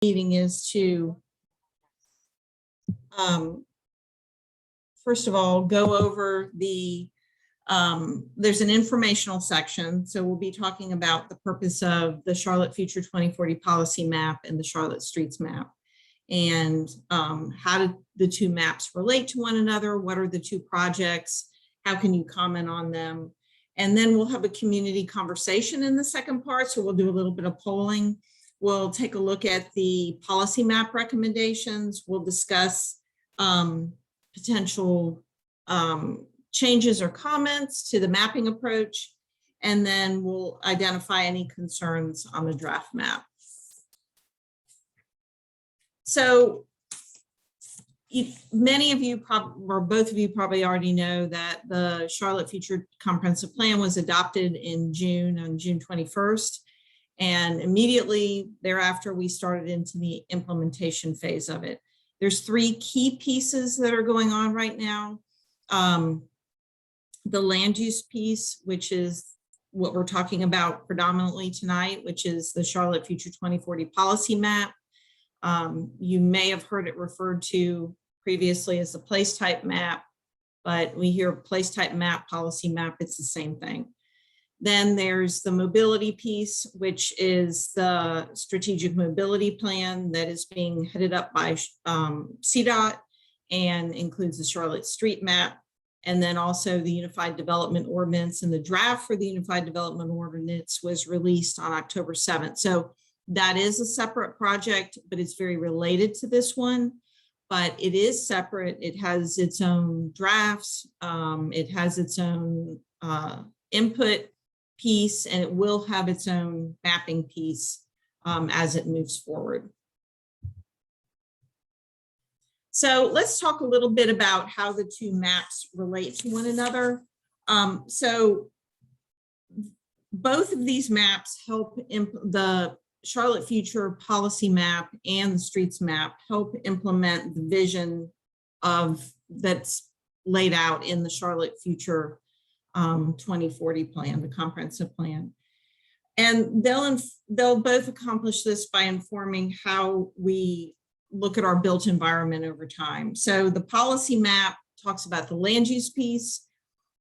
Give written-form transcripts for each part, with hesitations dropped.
meeting is to, first of all, go over the, there's an informational section. So we'll be talking about the purpose of the Charlotte Future 2040 Policy Map and the Charlotte Streets Map. And how do the two maps relate to one another? What are the two projects? How can you comment on them? And then we'll have a community conversation in the second part. So we'll do a little bit of polling. We'll take a look at the policy map recommendations. We'll discuss potential changes or comments to the mapping approach. And then we'll identify any concerns on the draft map. So many of you, or both of you probably already know that the Charlotte Future Comprehensive Plan was adopted in June, on June 21st. And immediately thereafter, we started into the implementation phase of it. There's three key pieces that are going on right now. The land use piece, which is what we're talking about predominantly tonight, which is the Charlotte Future 2040 Policy Map. You may have heard it referred to previously as the place type map, but we hear place type map, policy map, it's the same thing. Then there's the mobility piece, which is the strategic mobility plan that is being headed up by CDOT and includes the Charlotte Street Map, and then also the Unified Development Ordinance. And the draft for the Unified Development Ordinance was released on October 7th. So that is a separate project, but it's very related to this one, but it is separate. It has its own drafts. It has its own input piece, and it will have its own mapping piece as it moves forward. So let's talk a little bit about how the two maps relate to one another. So both of these maps help the Charlotte Future Policy Map and the Streets Map help implement the vision of that's laid out in the Charlotte Future 2040 plan, the comprehensive plan. And they'll both accomplish this by informing how we look at our built environment over time. So the policy map talks about the land use piece,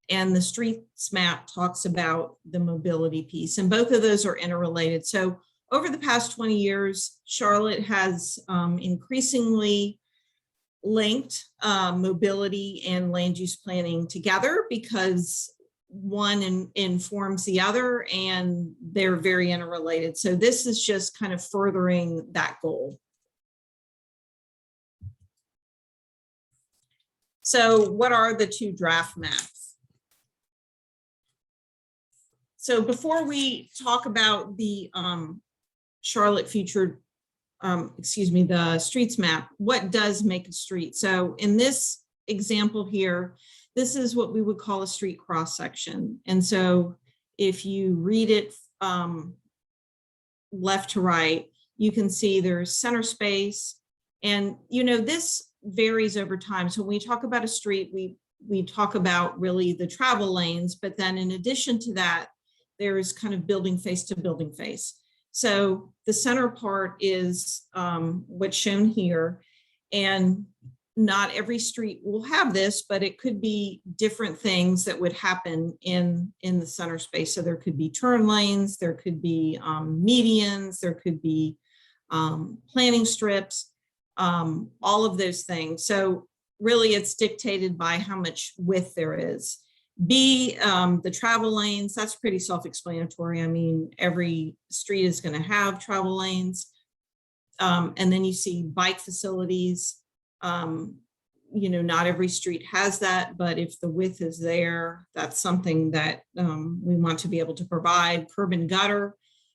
and the streets map talks about the mobility piece, and both of those are interrelated. So over the past 20 years, Charlotte has increasingly linked mobility and land use planning together because one informs the other and they're very interrelated. So this is just kind of furthering that goal. So what are the two draft maps? So before we talk about the Charlotte Future, the streets map, what does make a street? So in this example here, this is what we would call a street cross section. And so if you read it left to right, you can see there's center space. And this varies over time. So when we talk about a street, we talk about really the travel lanes, but then in addition to that, there's kind of building face to building face. So the center part is what's shown here, and not every street will have this, but it could be different things that would happen in the center space. So there could be turn lanes, there could be medians, there could be planting strips, all of those things. So really it's dictated by how much width there is. The travel lanes, that's pretty self-explanatory. I mean, every street is going to have travel lanes. And then you see bike facilities. Not every street has that, but if the width is there, that's something that we want to be able to provide. Curb and gutter,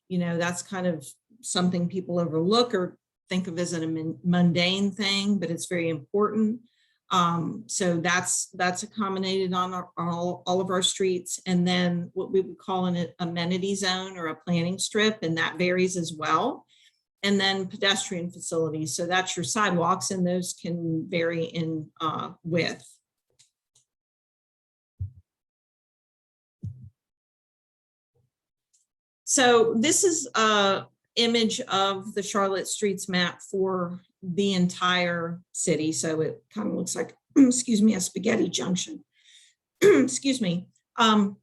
that's kind of something people overlook or think of as a mundane thing, but it's very important. So that's accommodated on all of our streets. And then what we would call an amenity zone or a planting strip, and that varies as well. And then pedestrian facilities. So that's your sidewalks, and those can vary in width. So this is image of the Charlotte Streets map for the entire city. So it kind of looks like, excuse me, a spaghetti junction. Excuse me. And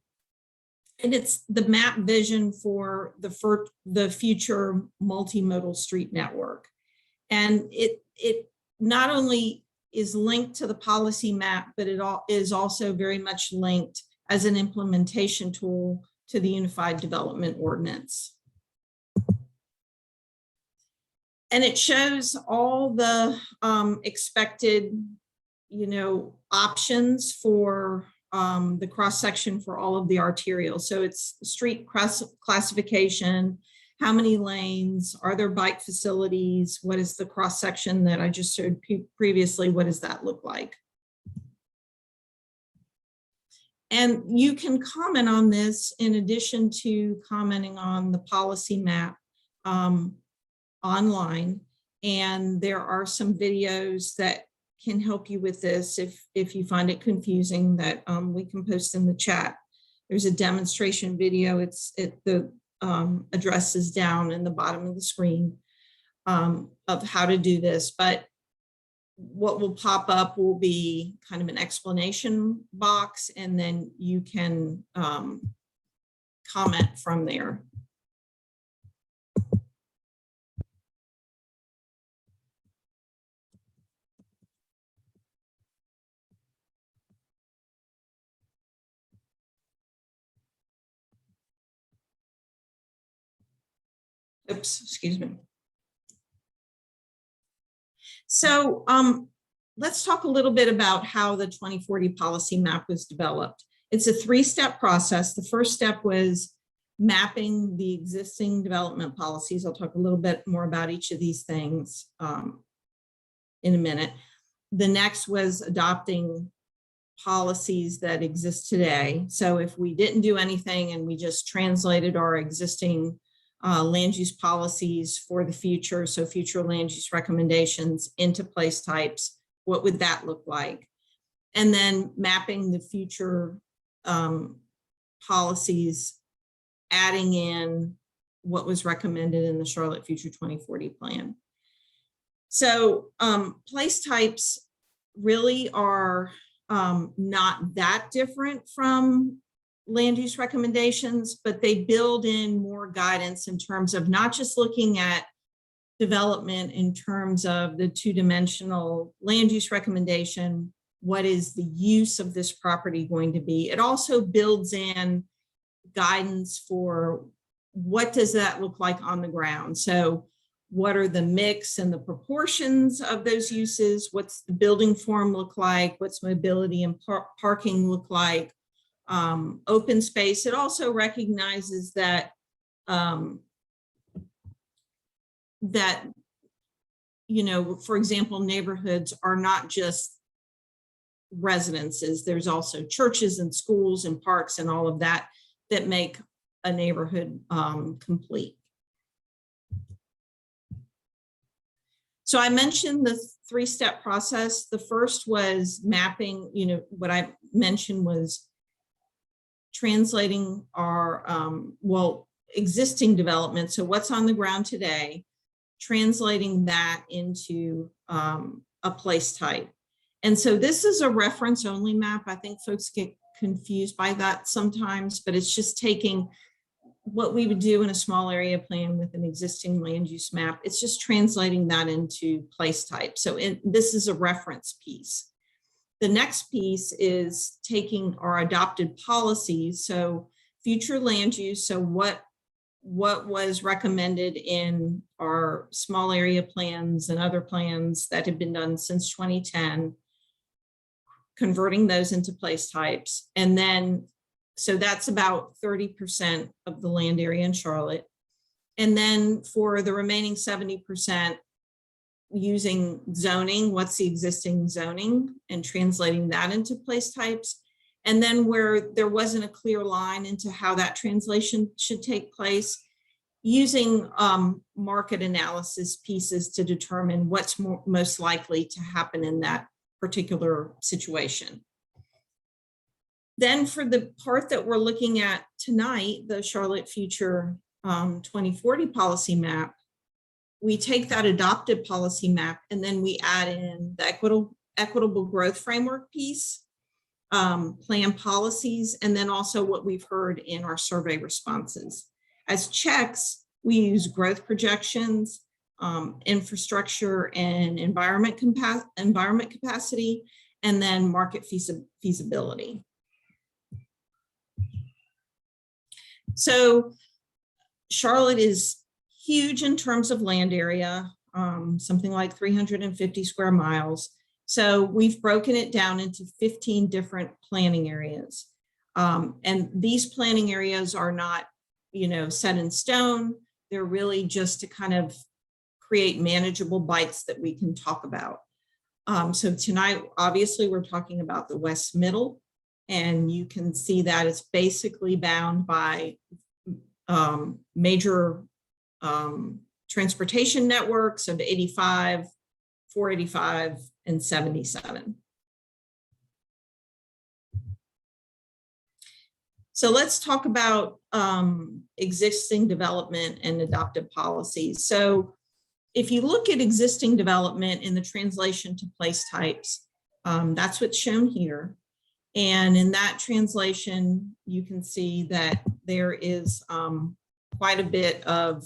it's the map vision for the future multimodal street network. And it not only is linked to the policy map, but it is also very much linked as an implementation tool to the Unified Development Ordinance. And it shows all the expected, options for the cross section for all of the arterials. So it's street classification, how many lanes, are there bike facilities, what is the cross section that I just showed previously, what does that look like? And you can comment on this in addition to commenting on the policy map online. And there are some videos that can help you with this if you find it confusing that we can post in the chat. There's a demonstration video. The address is down in the bottom of the screen of how to do this. But what will pop up will be kind of an explanation box, and then you can comment from there. Oops, excuse me. So let's talk a little bit about how the 2040 policy map was developed. It's a three-step process. The first step was mapping the existing development policies. I'll talk a little bit more about each of these things in a minute. The next was adopting policies that exist today. So if we didn't do anything and we just translated our existing land use policies for the future, so future land use recommendations into place types, what would that look like? And then mapping the future policies, adding in what was recommended in the Charlotte Future 2040 plan. So place types really are not that different from land use recommendations, but they build in more guidance in terms of not just looking at development in terms of the two-dimensional land use recommendation, what is the use of this property going to be? It also builds in guidance for what does that look like on the ground? So what are the mix and the proportions of those uses? What's the building form look like? What's mobility and parking look like? Open space. It also recognizes that for example, neighborhoods are not just residences. There's also churches and schools and parks and all of that that make a neighborhood complete. So I mentioned the three-step process. The first was mapping, what I mentioned was translating our, existing development. So what's on the ground today, translating that into a place type. And so this is a reference only map. I think folks get confused by that sometimes, but it's just taking what we would do in a small area plan with an existing land use map. It's just translating that into place type. So this is a reference piece. The next piece is taking our adopted policies. So future land use. So what was recommended in our small area plans and other plans that have been done since 2010, converting those into place types. And then, so that's about 30% of the land area in Charlotte. And then for the remaining 70%, using zoning, what's the existing zoning, and translating that into place types. And then where there wasn't a clear line into how that translation should take place, using market analysis pieces to determine what's most likely to happen in that particular situation. Then for the part that we're looking at tonight, the Charlotte Future 2040 policy map, we take that adoptive policy map and then we add in the equitable growth framework piece, plan policies, and then also what we've heard in our survey responses. As checks, we use growth projections, infrastructure and environment capacity, and then market feasibility. So Charlotte is huge in terms of land area, something like 350 square miles. So we've broken it down into 15 different planning areas. And these planning areas are not, set in stone. They're really just to kind of create manageable bites that we can talk about. So tonight, obviously, we're talking about the West Middle, and you can see that it's basically bound by major transportation networks of 85, 485, and 77. So let's talk about existing development and adoptive policies. So if you look at existing development in the translation to place types, that's what's shown here. And in that translation, you can see that there is quite a bit of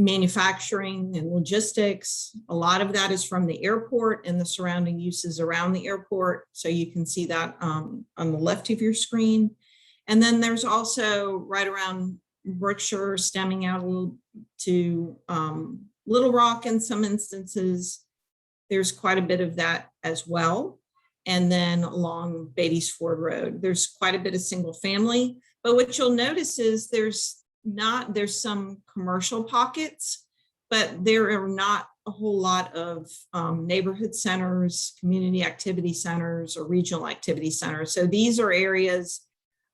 manufacturing and logistics. A lot of that is from the airport and the surrounding uses around the airport. So you can see that on the left of your screen. And then there's also right around Brookshire, stemming out a little to Little Rock in some instances. There's quite a bit of that as well. And then along Beatty's Ford Road, there's quite a bit of single family. But what you'll notice is there's some commercial pockets, but there are not a whole lot of neighborhood centers, community activity centers, or regional activity centers. So these are areas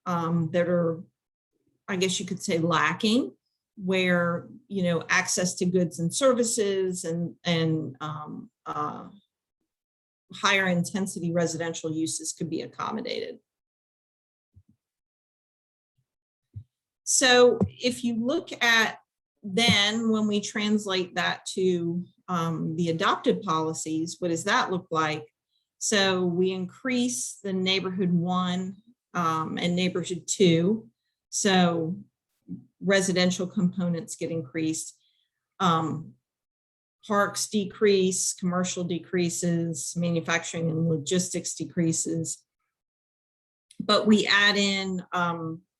that are, I guess you could say, lacking, where access to goods and services and higher intensity residential uses could be accommodated. So if you look at then when we translate that to the adopted policies, what does that look like? So we increase the neighborhood 1 and neighborhood 2. So residential components get increased. Parks decrease, commercial decreases, manufacturing and logistics decreases. But we add in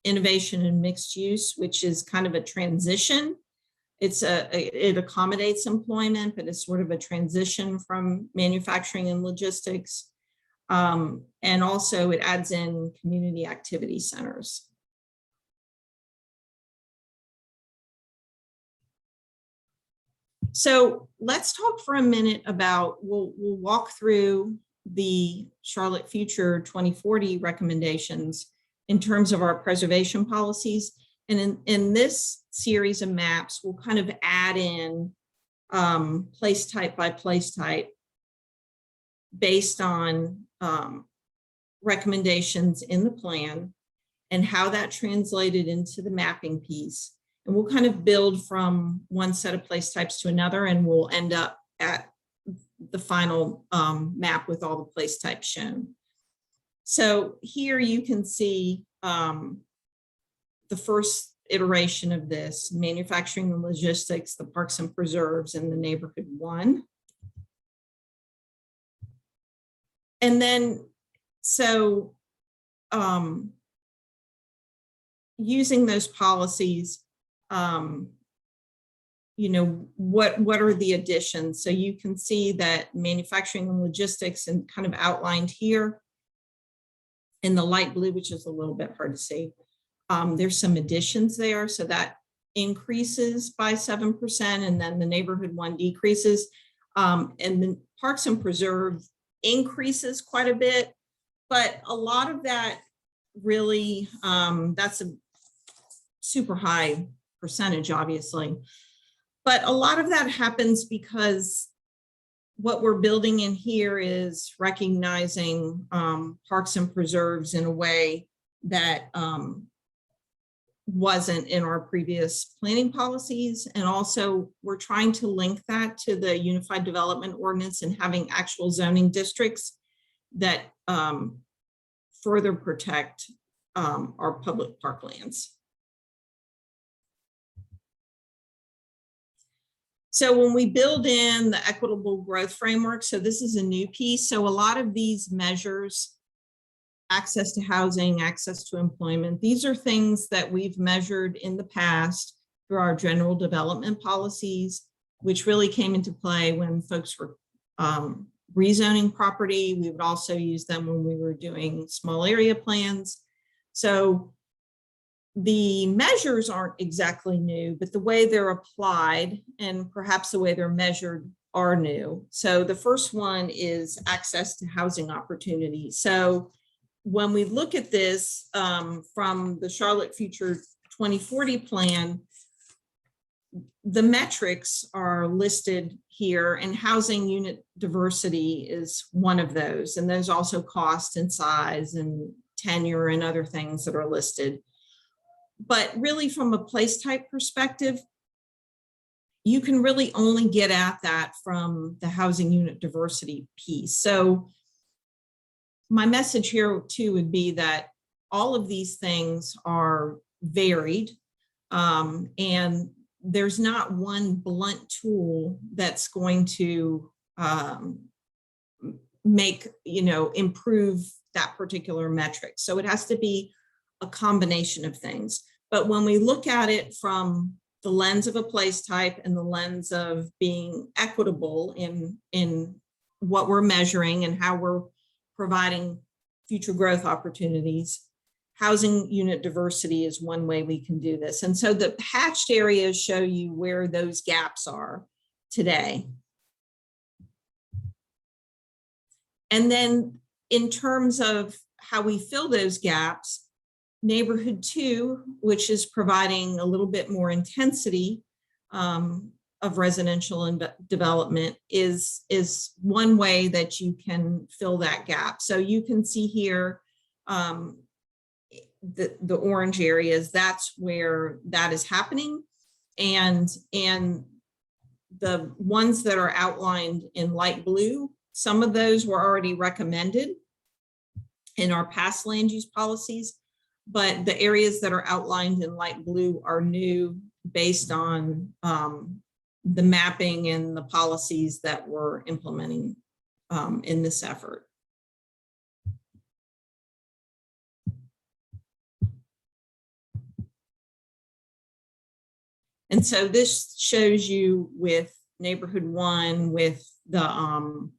innovation and mixed use, which is kind of a transition. It accommodates employment, but it's sort of a transition from manufacturing and logistics. And also it adds in community activity centers. So let's talk for a minute about, we'll walk through the Charlotte Future 2040 recommendations in terms of our preservation policies. And in this series of maps, we'll kind of add in place type by place type based on recommendations in the plan and how that translated into the mapping piece. And we'll kind of build from one set of place types to another, and we'll end up at the final map with all the place types shown. So here you can see the first iteration of this, manufacturing and logistics, the parks and preserves, and the neighborhood 1. And then, so using those policies, what are the additions? So you can see that manufacturing and logistics and kind of outlined here in the light blue, which is a little bit hard to see. There's some additions there. So that increases by 7%, and then the neighborhood 1 decreases. And the parks and preserve increases quite a bit, but a lot of that really, that's a super high percentage, obviously. But a lot of that happens because what we're building in here is recognizing parks and preserves in a way that wasn't in our previous planning policies. And also we're trying to link that to the Unified Development Ordinance and having actual zoning districts that further protect our public parklands. So when we build in the equitable growth framework, so this is a new piece. So a lot of these measures, access to housing, access to employment, these are things that we've measured in the past through our general development policies, which really came into play when folks were rezoning property. We would also use them when we were doing small area plans. So the measures aren't exactly new, but the way they're applied and perhaps the way they're measured are new. So the first one is access to housing opportunities. So when we look at this from the Charlotte Future 2040 plan, the metrics are listed here, and housing unit diversity is one of those. And there's also cost and size and tenure and other things that are listed. But really from a place type perspective, you can really only get at that from the housing unit diversity piece. So my message here too would be that all of these things are varied, and there's not one blunt tool that's going to make, improve that particular metric. So it has to be a combination of things. But when we look at it from the lens of a place type and the lens of being equitable in what we're measuring and how we're providing future growth opportunities, housing unit diversity is one way we can do this. And so the hatched areas show you where those gaps are today. And then in terms of how we fill those gaps, neighborhood 2, which is providing a little bit more intensity of residential and development, is one way that you can fill that gap. So you can see here the orange areas, that's where that is happening. And the ones that are outlined in light blue, some of those were already recommended in our past land use policies, but the areas that are outlined in light blue are new based on the mapping and the policies that we're implementing in this effort. And so this shows you with neighborhood 1 with the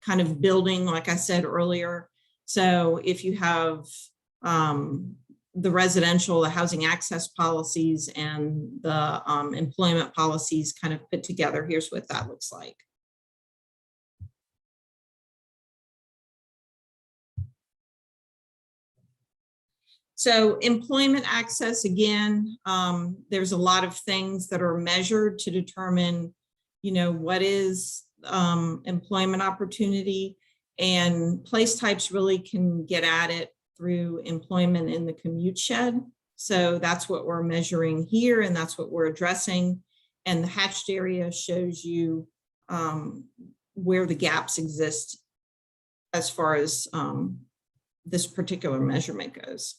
kind of building, like I said earlier. So if you have the residential, the housing access policies and the employment policies kind of put together, here's what that looks like. So employment access, again, there's a lot of things that are measured to determine, what is employment opportunity, and place types really can get at it through employment in the commute shed. So that's what we're measuring here, and that's what we're addressing. And the hatched area shows you where the gaps exist as far as this particular measurement goes.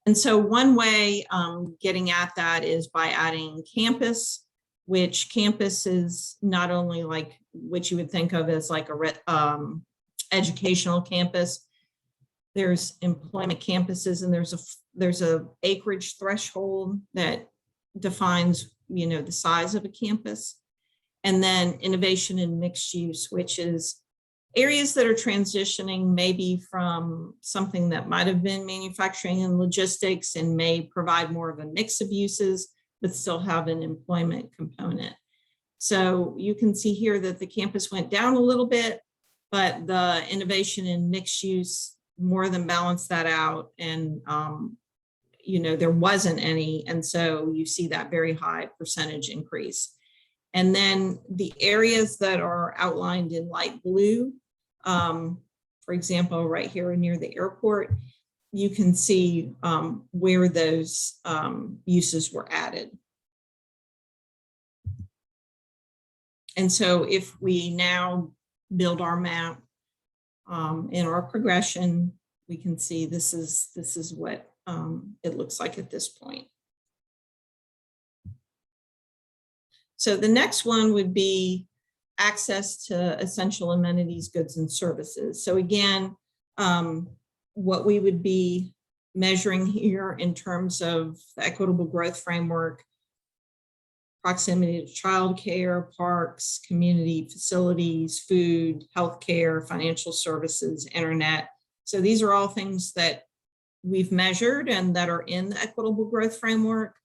And so one way getting at that is by adding campus, which campus is not only like what you would think of as like a educational campus. There's employment campuses, and there's a acreage threshold that defines the size of a campus. And then innovation and mixed use, which is areas that are transitioning maybe from something that might have been manufacturing and logistics and may provide more of a mix of uses, but still have an employment component. So you can see here that the campus went down a little bit, but the innovation and mixed use more than balanced that out. And, there wasn't any. And so you see that very high percentage increase. And then the areas that are outlined in light blue, for for example, right here near the airport, you can see where those uses were added. And so if we now build our map in our progression, we can see this is what it looks like at this point. So the next one would be access to essential amenities, goods, and services. So again, what we would be measuring here in terms of the equitable growth framework, proximity to childcare, parks, community facilities, food, healthcare, financial services, internet. So these are all things that we've measured and that are in the equitable growth framework.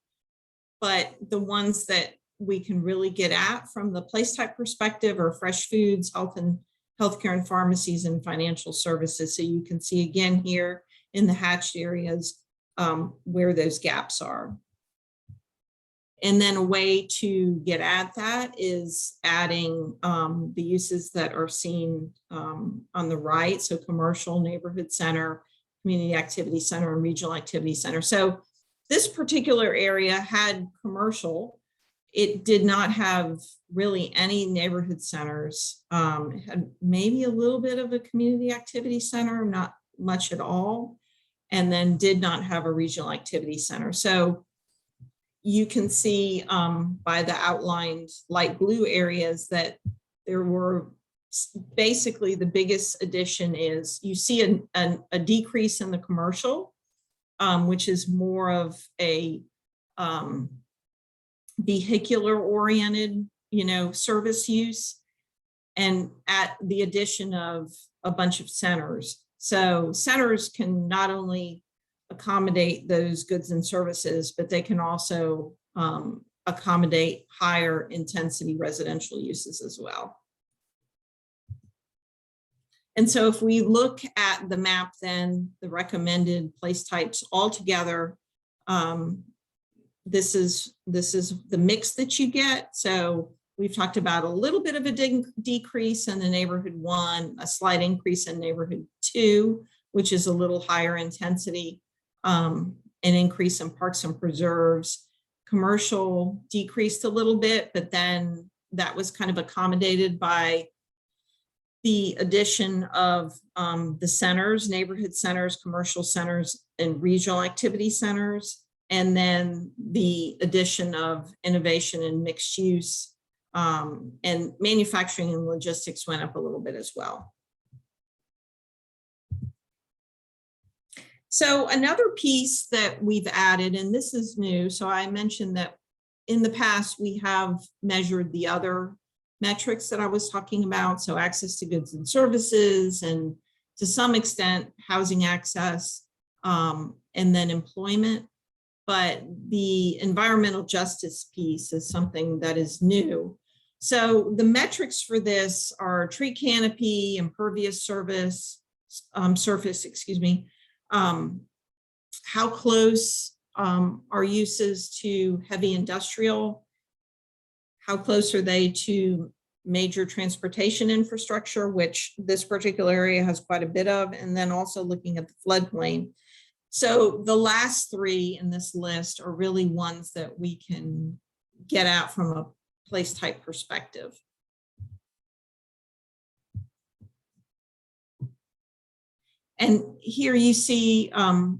But the ones that we can really get at from the place type perspective are fresh foods, healthcare and pharmacies, and financial services. So you can see again here in the hatched areas where those gaps are. And then a way to get at that is adding the uses that are seen on the right. So commercial, neighborhood center, community activity center, and regional activity center. So this particular area had commercial. It did not have really any neighborhood centers. It had maybe a little bit of a community activity center, not much at all, and then did not have a regional activity center. So you can see by the outlined light blue areas that there were basically the biggest addition is you see a decrease in the commercial, which is more of a vehicular oriented, service use, and at the addition of a bunch of centers. So centers can not only accommodate those goods and services, but they can also accommodate higher intensity residential uses as well. And so if we look at the map, then the recommended place types altogether, this is the mix that you get. So we've talked about a little bit of a decrease in the neighborhood 1, a slight increase in neighborhood 2, which is a little higher intensity, an increase in parks and preserves. Commercial decreased a little bit, but then that was kind of accommodated by the addition of the centers, neighborhood centers, commercial centers, and regional activity centers. And then the addition of innovation and mixed use, and manufacturing and logistics went up a little bit as well. So another piece that we've added, and this is new, so I mentioned that in the past we have measured the other metrics that I was talking about, so access to goods and services, and to some extent housing access, and then employment. But the environmental justice piece is something that is new. So the metrics for this are tree canopy, impervious surface, how close are uses to heavy industrial, how close are they to major transportation infrastructure, which this particular area has quite a bit of, and then also looking at the floodplain. So the last 3 in this list are really ones that we can get at from a place type perspective. And here you see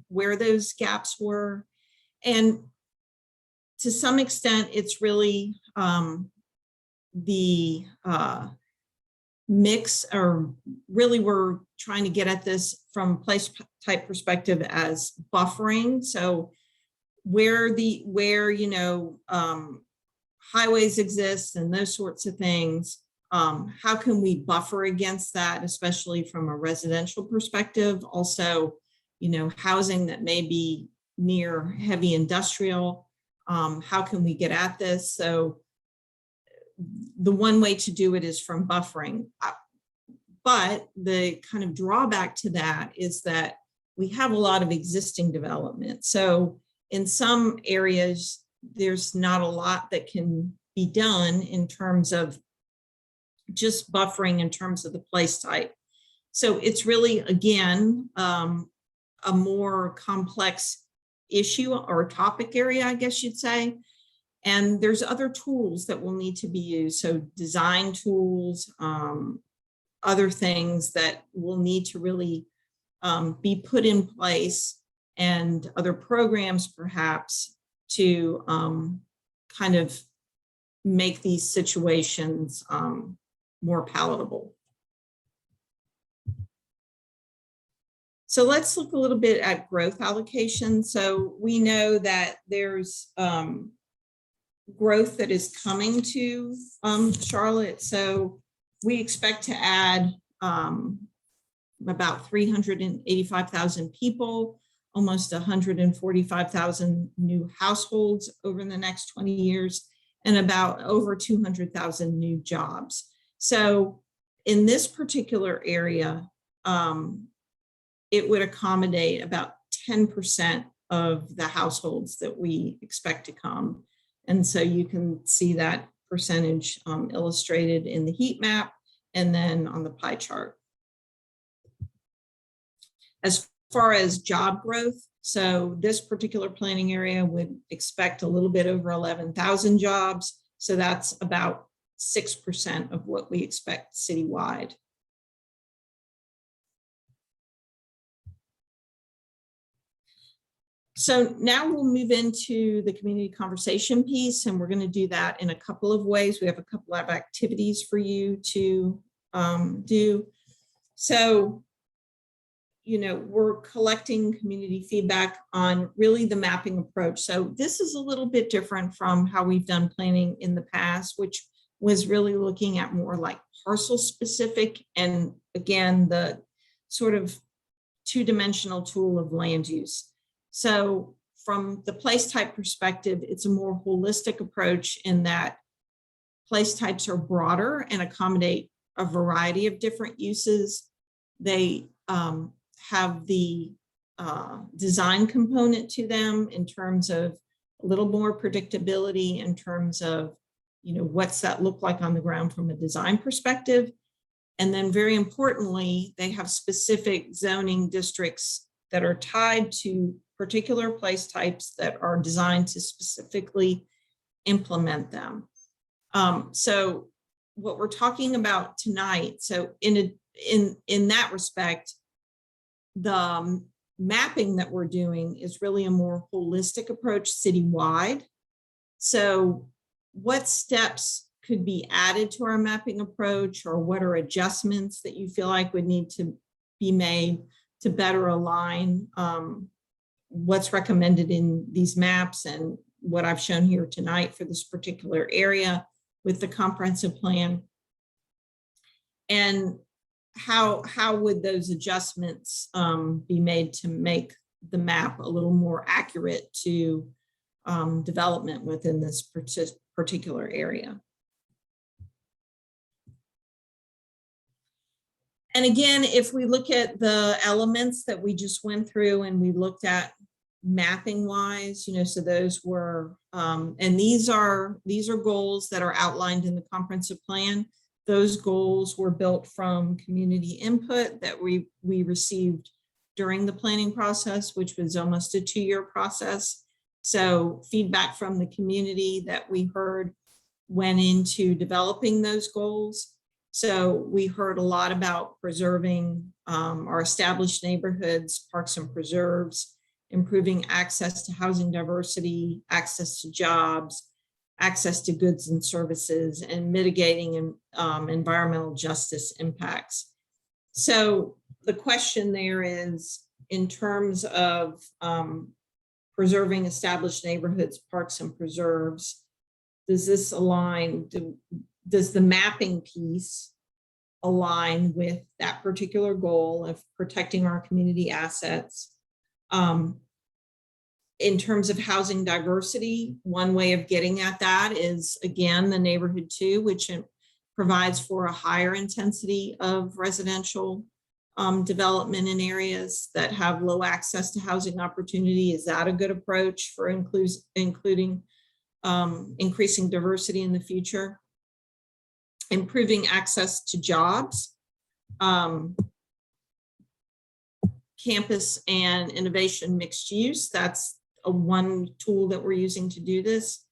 where those gaps were. And to some extent, it's really the mix, or really we're trying to get at this from place type perspective as buffering. So where highways exist and those sorts of things, how can we buffer against that, especially from a residential perspective? Also, housing that may be near heavy industrial, how can we get at this? So the one way to do it is from buffering. But the kind of drawback to that is that we have a lot of existing development. So in some areas, there's not a lot that can be done in terms of just buffering in terms of the place type. So it's really, again, a more complex issue or topic area, I guess you'd say. And there's other tools that will need to be used. So design tools, other things that will need to really be put in place, and other programs perhaps to kind of make these situations more palatable. So let's look a little bit at growth allocation. So we know that there's growth that is coming to Charlotte. So we expect to add about 385,000 people, almost 145,000 new households over the next 20 years, and about over 200,000 new jobs. So in this particular area, it would accommodate about 10% of the households that we expect to come. And so you can see that percentage illustrated in the heat map and then on the pie chart. As far as job growth, so this particular planning area would expect a little bit over 11,000 jobs. So that's about 6% of what we expect citywide. So now we'll move into the community conversation piece, and we're going to do that in a couple of ways. We have a couple of activities for you to do. So, you know, we're collecting community feedback on really the mapping approach. So this is a little bit different from how we've done planning in the past, which was really looking at more like parcel specific, and again, the sort of two-dimensional tool of land use. So from the place type perspective, it's a more holistic approach in that place types are broader and accommodate a variety of different uses. They have the design component to them in terms of a little more predictability in terms of, you know, what's that look like on the ground from a design perspective. And then very importantly, they have specific zoning districts that are tied to particular place types that are designed to specifically implement them. So what we're talking about tonight, so in that respect, the mapping that we're doing is really a more holistic approach citywide. So what steps could be added to our mapping approach, or what are adjustments that you feel like would need to be made to better align what's recommended in these maps and what I've shown here tonight for this particular area with the comprehensive plan? And how would those adjustments be made to make the map a little more accurate to development within this particular area? And again, if we look at the elements that we just went through and we looked at mapping wise, you know, so those were, and these are goals that are outlined in the comprehensive plan. Those goals were built from community input that we received during the planning process, which was almost a 2-year process. So feedback from the community that we heard went into developing those goals. So we heard a lot about preserving our established neighborhoods, parks and preserves, improving access to housing diversity, access to jobs, access to goods and services, and mitigating environmental justice impacts. So the question there is, in terms of preserving established neighborhoods, parks and preserves, does this align? Does the mapping piece align with that particular goal of protecting our community assets? In terms of housing diversity, one way of getting at that is, again, the neighborhood 2, which provides for a higher intensity of residential development in areas that have low access to housing opportunity. Is that a good approach for including increasing diversity in the future? Improving access to jobs. campus and innovation mixed use. That's one tool that we're using to do this,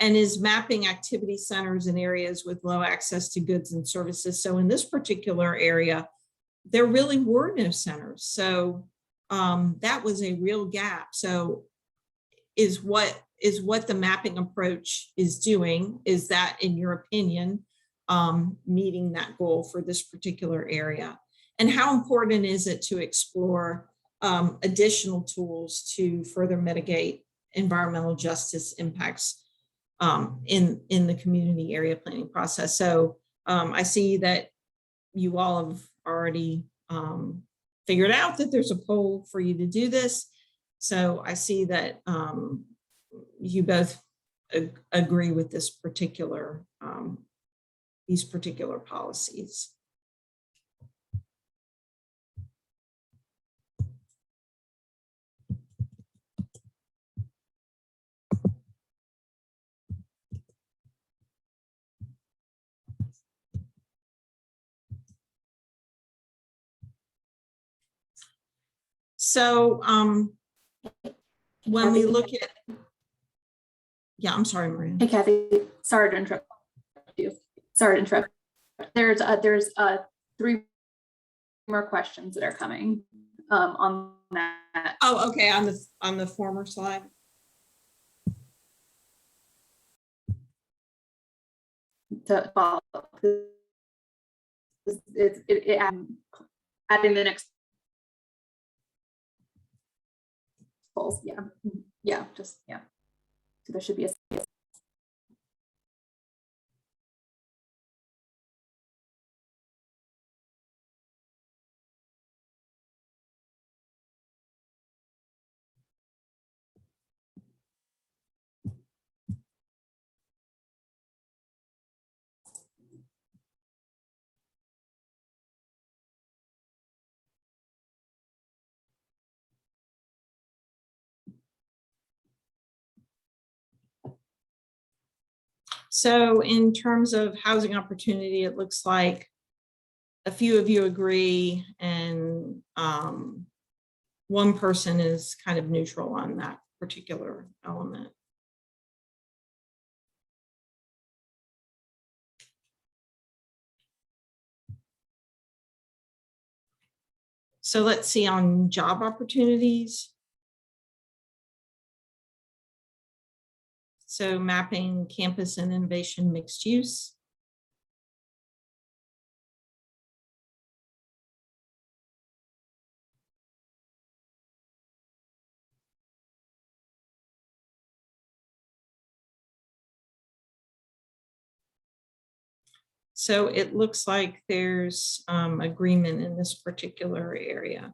and is mapping activity centers in areas with low access to goods and services. So in this particular area, there really were no centers. So that was a real gap. So is what the mapping approach is doing, is that, in your opinion, meeting that goal for this particular area? And how important is it to explore additional tools to further mitigate environmental justice impacts in the community area planning process? So I see that you all have already figured out that there's a poll for you to do this. So I see that you both agree with this particular, these particular policies. So when we look at, yeah, I'm sorry, Maria. Hey, Kathy, sorry to interrupt you. Sorry to interrupt. There's 3 more questions that are coming on that. Oh, okay, on the former slide. To follow. Adding the next polls. Yeah, just yeah. So there should be a. So in terms of housing opportunity, it looks like a few of you agree, and one person is kind of neutral on that particular element. So let's see on job opportunities. So mapping campus and innovation mixed use. So it looks like there's agreement in this particular area.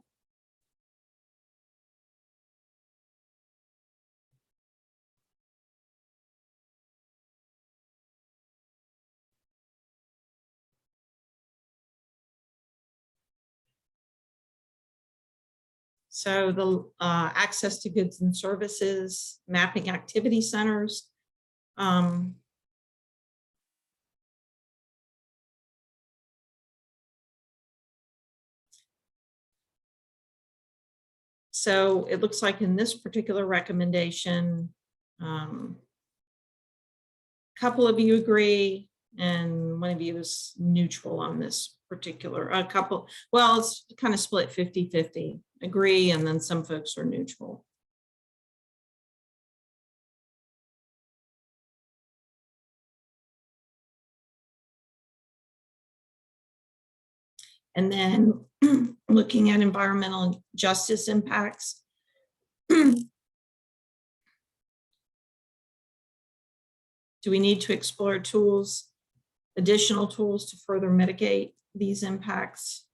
So the access to goods and services, mapping activity centers. So it looks like in this particular recommendation, a couple of you agree, and one of you is neutral on this particular, a couple, well, it's kind of split 50-50, agree, and then some folks are neutral. And then looking at environmental justice impacts. Do we need to explore tools, additional tools to further mitigate these impacts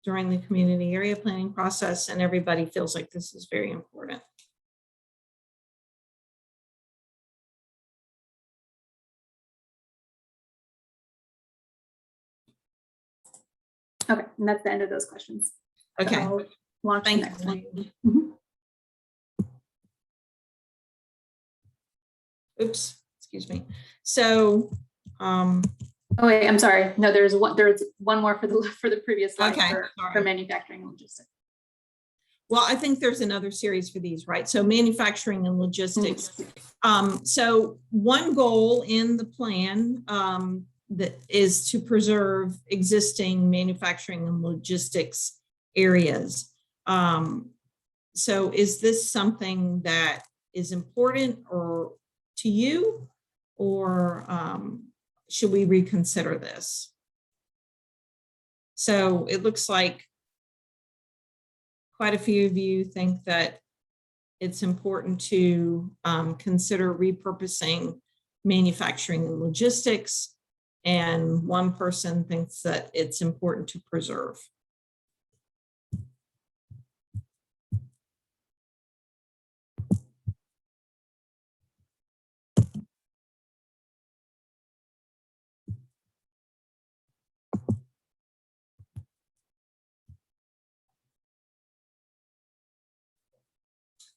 during the community area planning process? And everybody feels like this is very important. Okay, and that's the end of those questions. Okay, So launch the next one. Oops, excuse me. So, oh wait, I'm sorry. No, there's one more for the previous slide okay, for manufacturing and logistics. Well, I think there's another series for these, right? So manufacturing and logistics. So one goal in the plan that is to preserve existing manufacturing and logistics areas. So is this something that is important or to you, or should we reconsider this? So it looks like quite a few of you think that it's important to consider repurposing manufacturing and logistics, and one person thinks that it's important to preserve.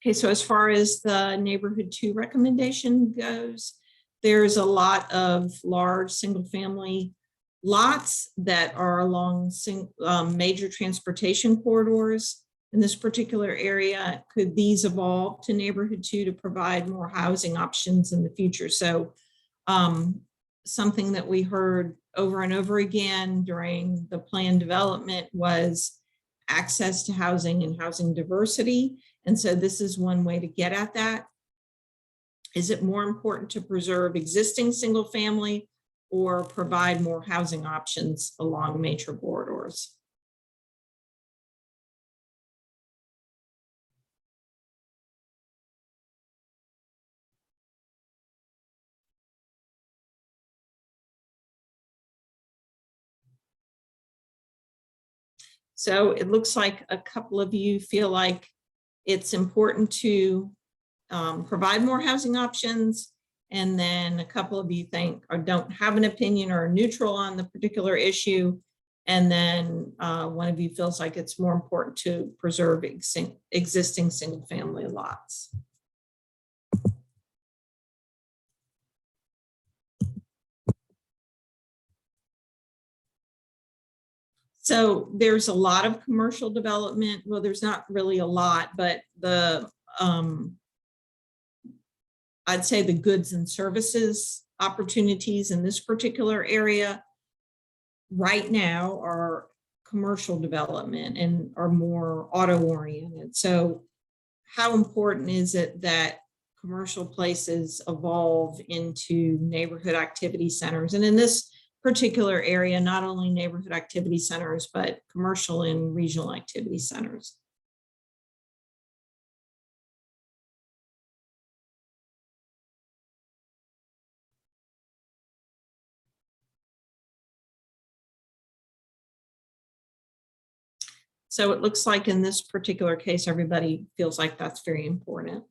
Okay, so as far as the neighborhood 2 recommendation goes, there's a lot of large single family lots that are along major transportation corridors in this particular area. Could these evolve to neighborhood 2 to provide more housing options in the future? So something that we heard over and over again during the plan development was access to housing and housing diversity. And so this is one way to get at that. Is it more important to preserve existing single family or provide more housing options along major corridors? So it looks like a couple of you feel like it's important to provide more housing options, and then a couple of you think or don't have an opinion or are neutral on the particular issue, and then one of you feels like it's more important to preserve existing single family lots. So there's a lot of commercial development. Well, there's not really a lot, but the I'd say the goods and services opportunities in this particular area right now are commercial development and are more auto oriented. So how important is it that commercial places evolve into neighborhood activity centers? And in this particular area, not only neighborhood activity centers, but commercial and regional activity centers. So it looks like in this particular case, everybody feels like that's very important.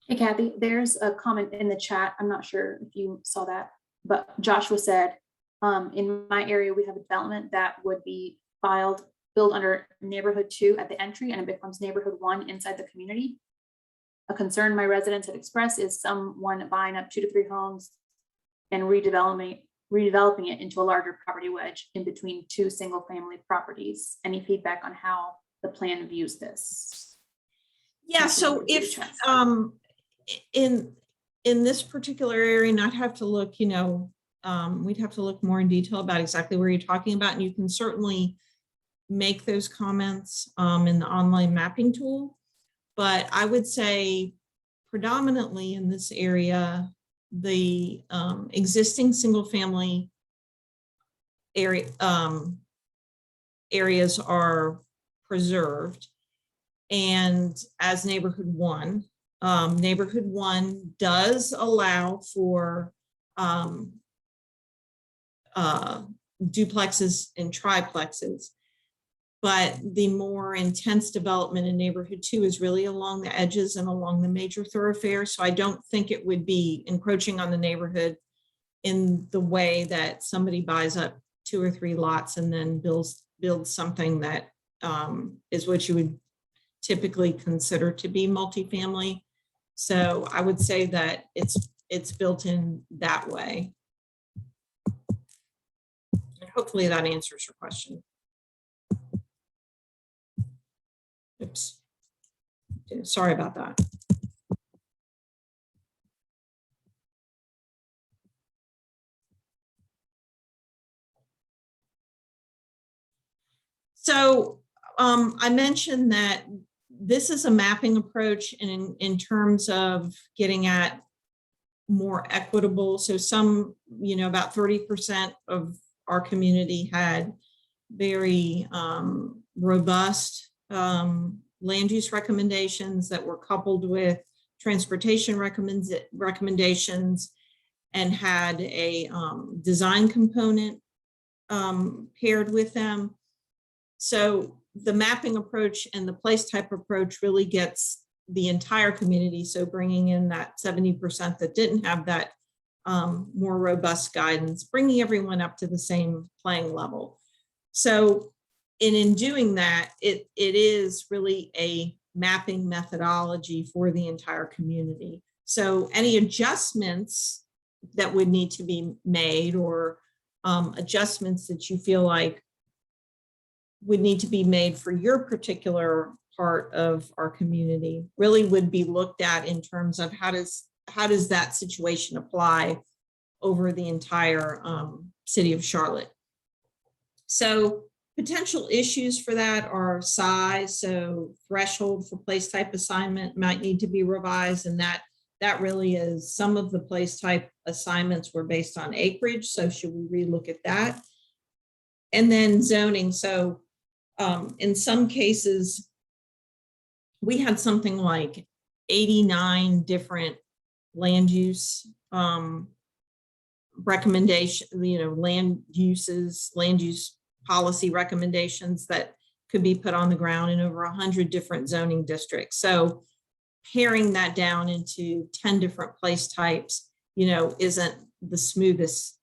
Hey, Kathy, there's a comment in the chat. I'm not sure if you saw that, but Joshua said, in my area, we have a development that would be built under neighborhood 2 at the entry, and it becomes neighborhood 1 inside the community. A concern my residents have expressed is someone buying up 2 to 3 homes and redeveloping it into a larger property wedge in between 2 single family properties. Any feedback on how the plan views this? Yeah, so if in this particular area, and I'd have to look, we'd have to look more in detail about exactly where you're talking about, and you can certainly make those comments in the online mapping tool. But I would say predominantly in this area, the existing single family areas are preserved. And as neighborhood 1 does allow for duplexes and triplexes. But the more intense development in neighborhood 2 is really along the edges and along the major thoroughfares. So I don't think it would be encroaching on the neighborhood in the way that somebody buys up 2 or 3 lots and then builds something that is what you would typically consider to be multifamily. So I would say that it's it's built in that way. And hopefully that answers your question. Oops. Sorry about that. So I mentioned that this is a mapping approach, and in terms of getting at more equitable. So some, about 30% of our community had very robust land use recommendations that were coupled with transportation recommendations and had a design component paired with them. So the mapping approach and the place type approach really gets the entire community. So bringing in that 70% that didn't have that more robust guidance, bringing everyone up to the same playing level. So in doing that, it is really a mapping methodology for the entire community. So any adjustments that would need to be made, or adjustments that you feel like would need to be made for your particular part of our community, really would be looked at in terms of how does that situation apply over the entire city of Charlotte. So potential issues for that are size. So threshold for place type assignment might need to be revised, and that really is, some of the place type assignments were based on acreage. So should we relook at that? And then zoning. So in some cases, we had something like 89 different land use recommendation, land use policy recommendations that could be put on the ground in over 100 different zoning districts. So paring that down into 10 different place types, isn't the smoothest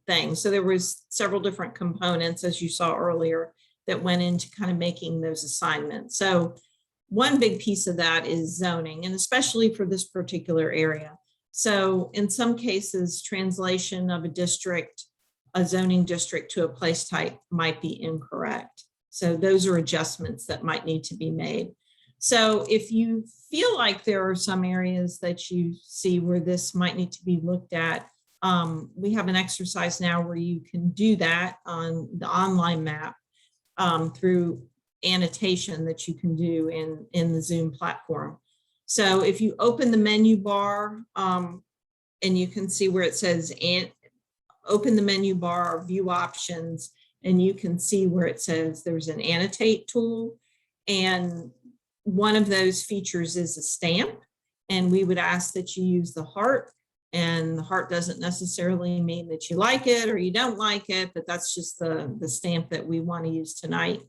thing. So there was several different components, as you saw earlier, that went into kind of making those assignments. So one big piece of that is zoning, and especially for this particular area. So in some cases, translation of a zoning district to a place type might be incorrect. So those are adjustments that might need to be made. So if you feel like there are some areas that you see where this might need to be looked at, we have an exercise now where you can do that on the online map through annotation that you can do in the Zoom platform. So if you open the menu bar and you can see where it says open the menu bar, view options, and you can see where it says there's an annotate tool, and one of those features is a stamp, and we would ask that you use the heart. And the heart doesn't necessarily mean that you like it or you don't like it, but that's just the stamp that we want to use tonight.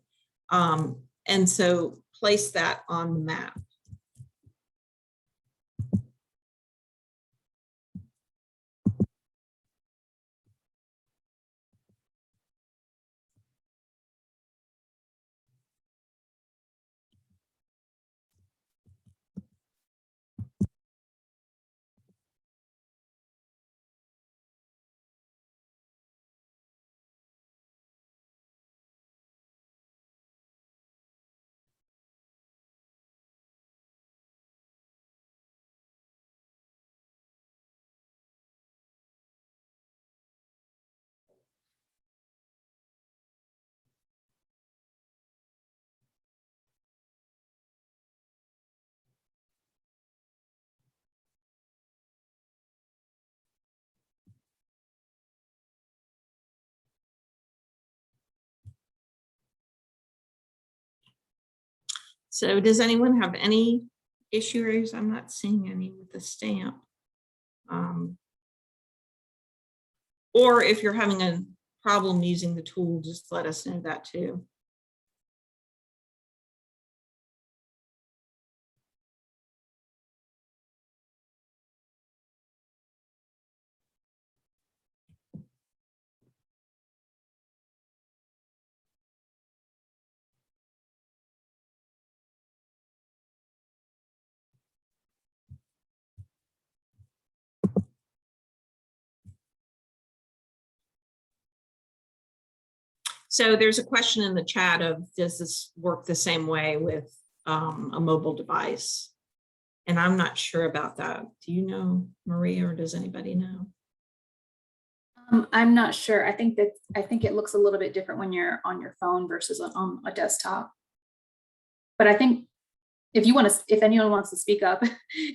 And so place that on the map. So does anyone have any issues? I'm not seeing any with the stamp. Or if you're having a problem using the tool, just let us know that too. So there's a question in the chat of, does this work the same way with a mobile device? And I'm not sure about that. Do you know, Maria, or does anybody know? I'm not sure. I think it looks a little bit different when you're on your phone versus on a desktop. But I think if anyone wants to speak up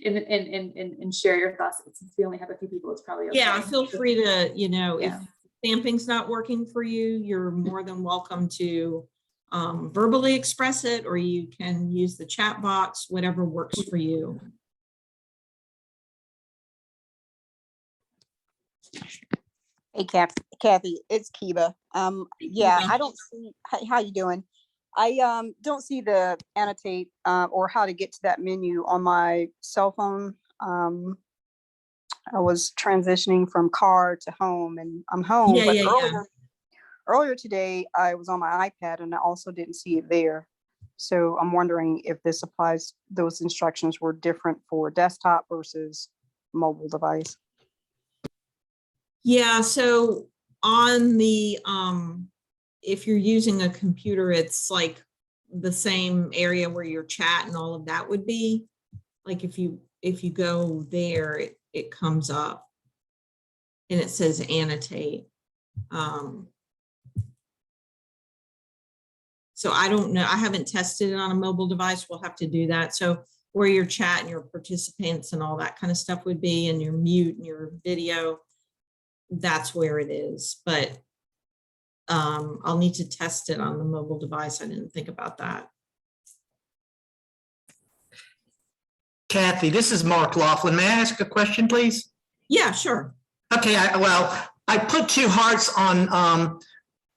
and share your thoughts, since we only have a few people, it's probably okay. Yeah, feel free to, you know, Yeah. if stamping's not working for you, you're more than welcome to verbally express it, or you can use the chat box, whatever works for you. Hey, Kathy, it's Kiva. Yeah, I don't see, how you doing? I don't see the annotate or how to get to that menu on my cell phone. I was transitioning from car to home, and I'm home, but earlier today I was on my iPad and I also didn't see it there. So I'm wondering if this applies, those instructions were different for desktop versus mobile device. Yeah, so on the if you're using a computer, it's like the same area where your chat and all of that would be. Like if you go there, it comes up and it says annotate. So I don't know, I haven't tested it on a mobile device. We'll have to do that. So where your chat and your participants and all that kind of stuff would be, and your mute and your video, that's where it is. But I'll need to test it on the mobile device. I didn't think about that. Kathy, this is Mark Laughlin. May I ask a question, please? Yeah, sure. Okay, I put 2 hearts on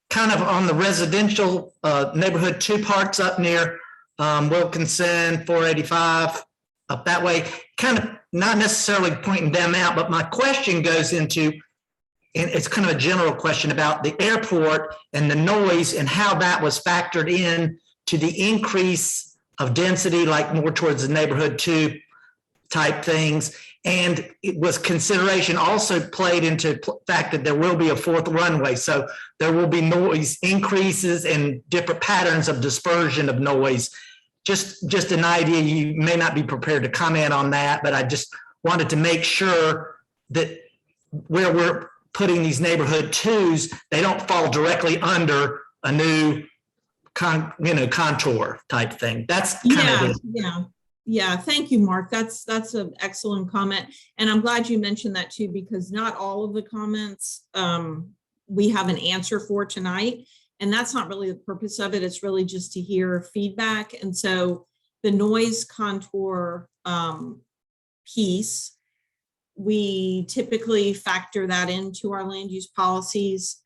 kind of on the residential neighborhood 2 parts up near Wilkinson, 485, up that way, kind of not necessarily pointing them out, but my question goes into, and it's kind of a general question about the airport and the noise and how that was factored in to the increase of density, like more towards the neighborhood 2 type things. And it was consideration also played into the fact that there will be a 4th runway. So there will be noise increases and different patterns of dispersion of noise. Just an idea. You may not be prepared to comment on that, but I just wanted to make sure that where we're putting these neighborhood 2s, they don't fall directly under a new contour type thing. That's kind of it. Yeah, thank you, Mark. That's an excellent comment. And I'm glad you mentioned that too, because not all of the comments we have an answer for tonight. And that's not really the purpose of it. It's really just to hear feedback. And so the noise contour piece, we typically factor that into our land use policies.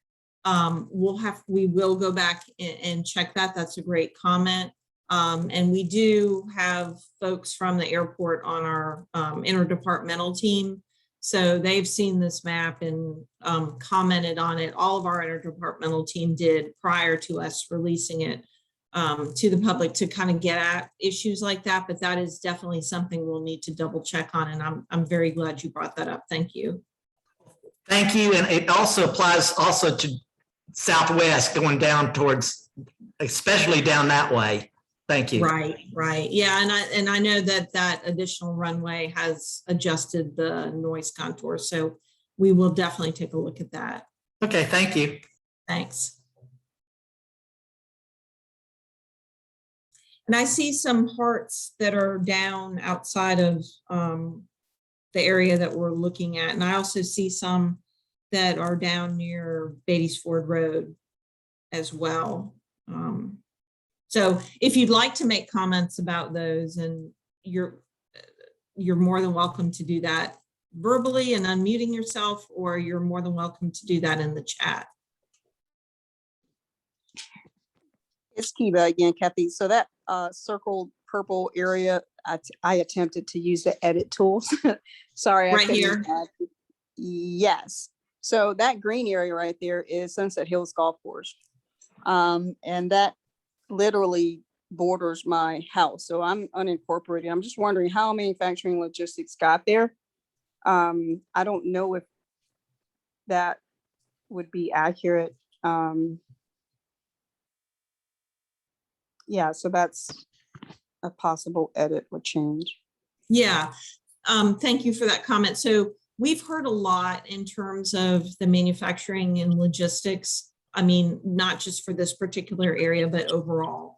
We will go back and check that. That's a great comment. And we do have folks from the airport on our interdepartmental team. So they've seen this map and commented on it. All of our interdepartmental team did prior to us releasing it to the public to kind of get at issues like that. But that is definitely something we'll need to double check on. And I'm very glad you brought that up. Thank you. Thank you. And it also applies also to Southwest going down towards, especially down that way. Thank you. Right. Yeah, and I know that additional runway has adjusted the noise contour, so we will definitely take a look at that. Okay, thank you. Thanks. And I see some hearts that are down outside of the area that we're looking at, and I also see some that are down near Beatty's Ford Road as well. So if you'd like to make comments about those, and you're more than welcome to do that verbally and unmuting yourself, or you're more than welcome to do that in the chat. It's Kiva again, Kathy. So that circled purple area, I attempted to use the edit tool. Sorry, Right here. Yes. So that green area right there is Sunset Hills Golf Course. And that literally borders my house. So I'm unincorporated. I'm just wondering how manufacturing logistics got there. I don't know if that would be accurate. yeah, so that's a possible edit or change. Yeah, thank you for that comment. So we've heard a lot in terms of the manufacturing and logistics. I mean, not just for this particular area, but overall.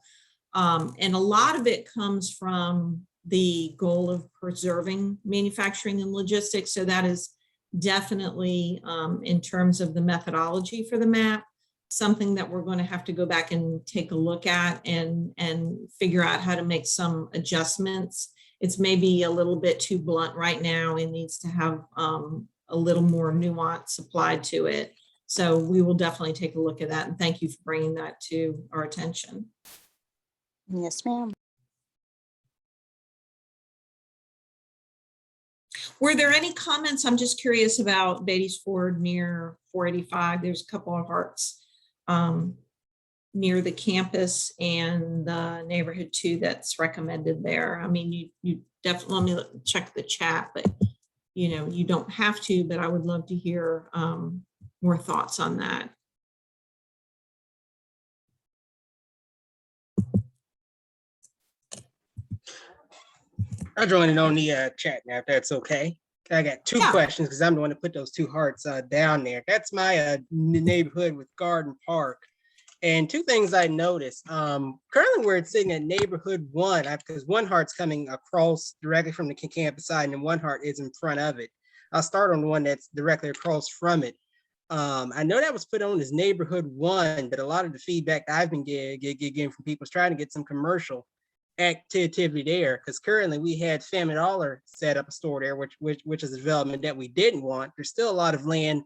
And a lot of it comes from the goal of preserving manufacturing and logistics. So that is definitely in terms of the methodology for the map, something that we're going to have to go back and take a look at and figure out how to make some adjustments. It's maybe a little bit too blunt right now. It needs to have a little more nuance applied to it. So we will definitely take a look at that. And thank you for bringing that to our attention. Yes, ma'am. Were there any comments? I'm just curious about Beatty's Ford near 485. There's a couple of hearts near the campus and the neighborhood 2 that's recommended there. I mean, you definitely let me check the chat, but you know, you don't have to, but I would love to hear more thoughts on that. I'll join in on the chat now, if that's okay. I got two questions because I'm the one to put those 2 hearts down there. That's my neighborhood with Garden Park. And 2 things I noticed. Currently, we're sitting at neighborhood 1 because 1 heart's coming across directly from the campus side, and 1 heart is in front of it. I'll start on the one that's directly across from it. I know that was put on as neighborhood 1, but a lot of the feedback I've been getting from people is trying to get some commercial activity there, because currently we had Family Dollar set up a store there, which is a development that we didn't want. There's still a lot of land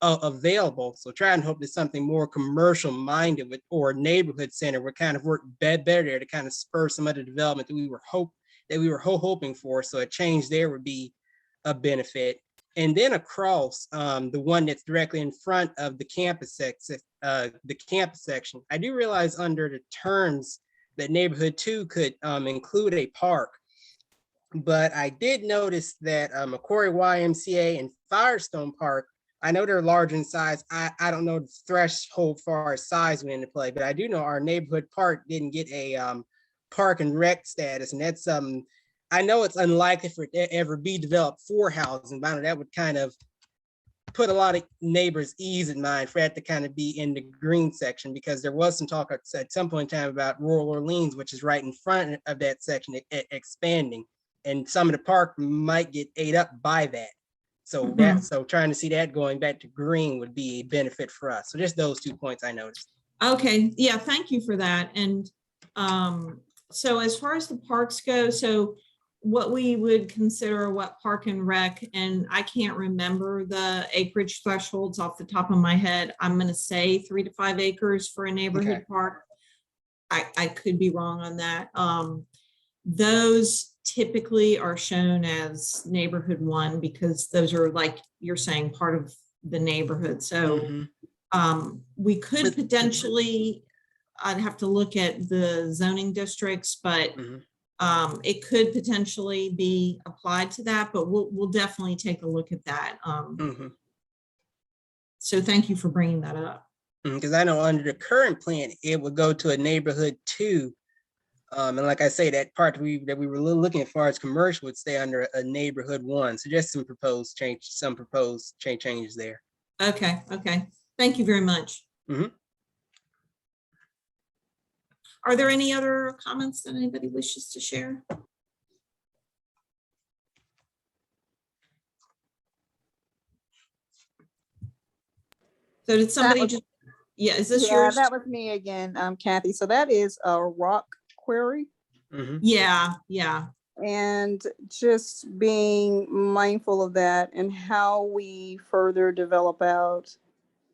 available, so try and hope that something more commercial minded with or neighborhood center would kind of work better there to kind of spur some of the development that we were hoping for. So a change there would be a benefit. And then across the one that's directly in front of the campus section, I do realize under the terms that neighborhood 2 could include a park. But I did notice that Macquarie YMCA and Firestone Park, I know they're large in size. I don't know the threshold for size went into play, but I do know our neighborhood park didn't get a park and rec status. And that's I know it's unlikely for it to ever be developed for housing, but I know that would kind of put a lot of neighbors' ease in mind for that to kind of be in the green section, because there was some talk at some point in time about rural Orleans, which is right in front of that section, expanding, and some of the park might get ate up by that. So so trying to see that going back to green would be a benefit for us. So just those 2 points I noticed. Okay, yeah, thank you for that. And so as far as the parks go, so what we would consider what park and rec, and I can't remember the acreage thresholds off the top of my head. I'm going to say 3 to 5 acres for a neighborhood park. I could be wrong on that. Those typically are shown as neighborhood 1 because those are, like you're saying, part of the neighborhood. So we could potentially, I'd have to look at the zoning districts, but it could potentially be applied to that, but we'll definitely take a look at that. So thank you for bringing that up. Because I know under the current plan, it would go to a neighborhood 2. And like I say, that part that we were looking at as far as commercial would stay under a neighborhood 1. So just some proposed changes there. Okay. Thank you very much. Are there any other comments that anybody wishes to share? So did somebody just, is this yours? That was me again, Kathy. So that is a rock quarry. Yeah. And just being mindful of that and how we further develop out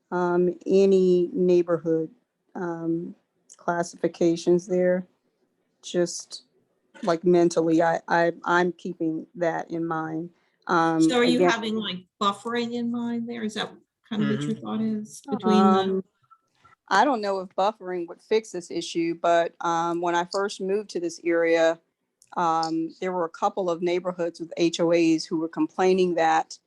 any neighborhood classifications there. Just like mentally, I'm keeping that in mind. So are you again, having like buffering in mind there? Is that kind of what your thought is between I don't know if buffering would fix this issue, but when I first moved to this area, there were a couple of neighborhoods with HOAs who were complaining that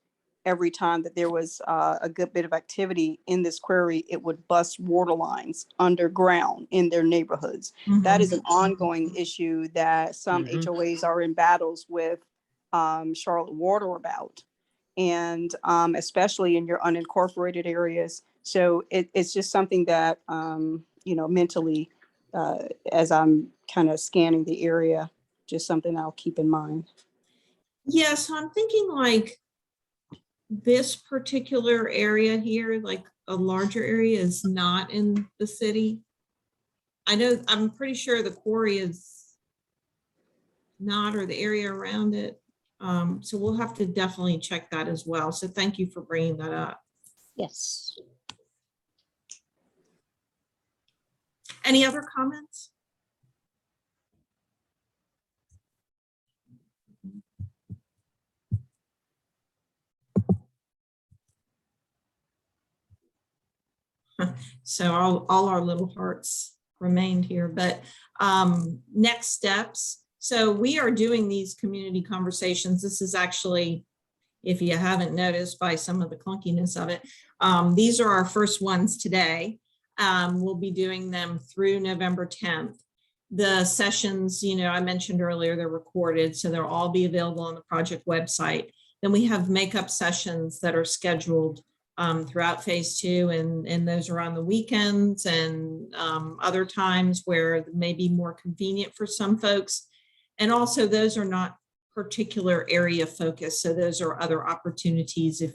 every time that there was a good bit of activity in this quarry, it would bust water lines underground in their neighborhoods. That is an ongoing issue that some Mhm. HOAs are in battles with Charlotte Water about, and especially in your unincorporated areas. So it's just something that, mentally, as I'm kind of scanning the area, just something I'll keep in mind. Yeah, so I'm thinking like this particular area here, like a larger area, is not in the city. I know, I'm pretty sure the quarry is not, or the area around it. So we'll have to definitely check that as well. So thank you for bringing that up. Yes. Any other comments? So all our little hearts remained here, but next steps. So we are doing these community conversations. This is actually, if you haven't noticed by some of the clunkiness of it, these are our first ones today. We'll be doing them through November 10th. The sessions, I mentioned earlier, they're recorded, so they'll all be available on the project website. Then we have makeup sessions that are scheduled throughout phase 2, and those are on the weekends and other times where it may be more convenient for some folks. And also those are not particular area focused. So those are other opportunities if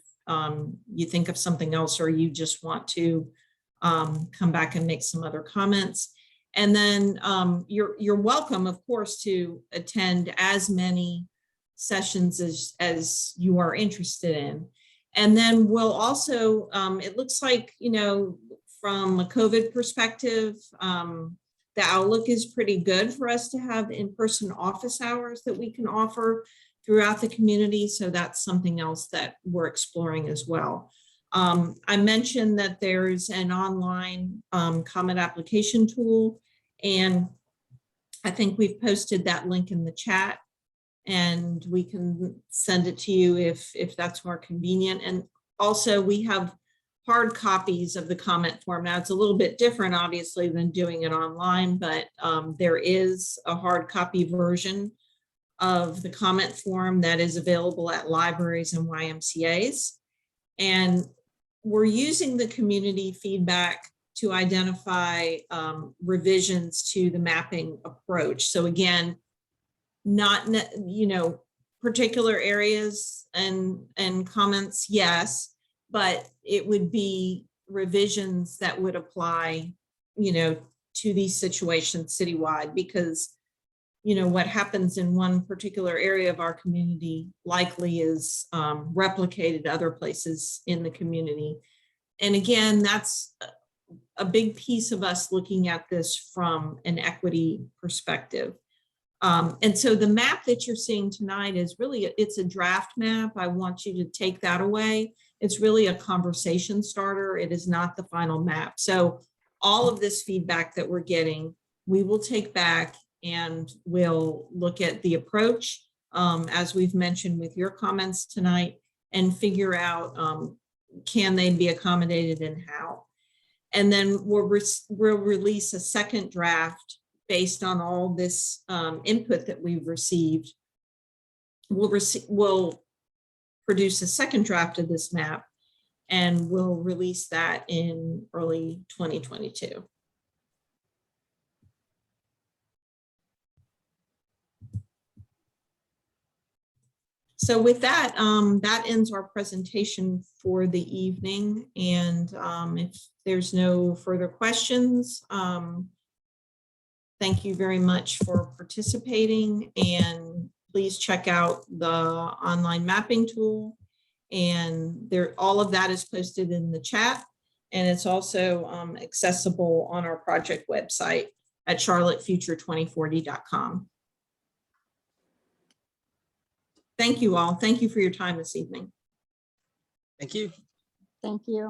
you think of something else, or you just want to come back and make some other comments. And then you're welcome, of course, to attend as many sessions as you are interested in. And then we'll also, it looks like, from a COVID perspective, the outlook is pretty good for us to have in-person office hours that we can offer throughout the community. So that's something else that we're exploring as well. I mentioned that there's an online comment application tool, and I think we've posted that link in the chat, and we can send it to you if that's more convenient. And also we have hard copies of the comment form. Now it's a little bit different, obviously, than doing it online, but there is a hard copy version of the comment form that is available at libraries and YMCAs. And we're using the community feedback to identify revisions to the mapping approach. So again, not, particular areas and comments, yes, but it would be revisions that would apply, to these situations citywide, because, what happens in one particular area of our community likely is replicated other places in the community. And again, that's a big piece of us looking at this from an equity perspective. And so the map that you're seeing tonight is really, it's a draft map. I want you to take that away. It's really a conversation starter. It is not the final map. So all of this feedback that we're getting, we will take back and we'll look at the approach, as we've mentioned with your comments tonight, and figure out, can they be accommodated and how. And then we'll release a second draft based on all this input that we've received. We'll produce a second draft of this map, and we'll release that in early 2022. So with that, that ends our presentation for the evening. And if there's no further questions, thank you very much for participating, and please check out the online mapping tool. And all of that is posted in the chat, and it's also accessible on our project website at charlottefuture2040.com. Thank you all. Thank you for your time this evening. Thank you. Thank you.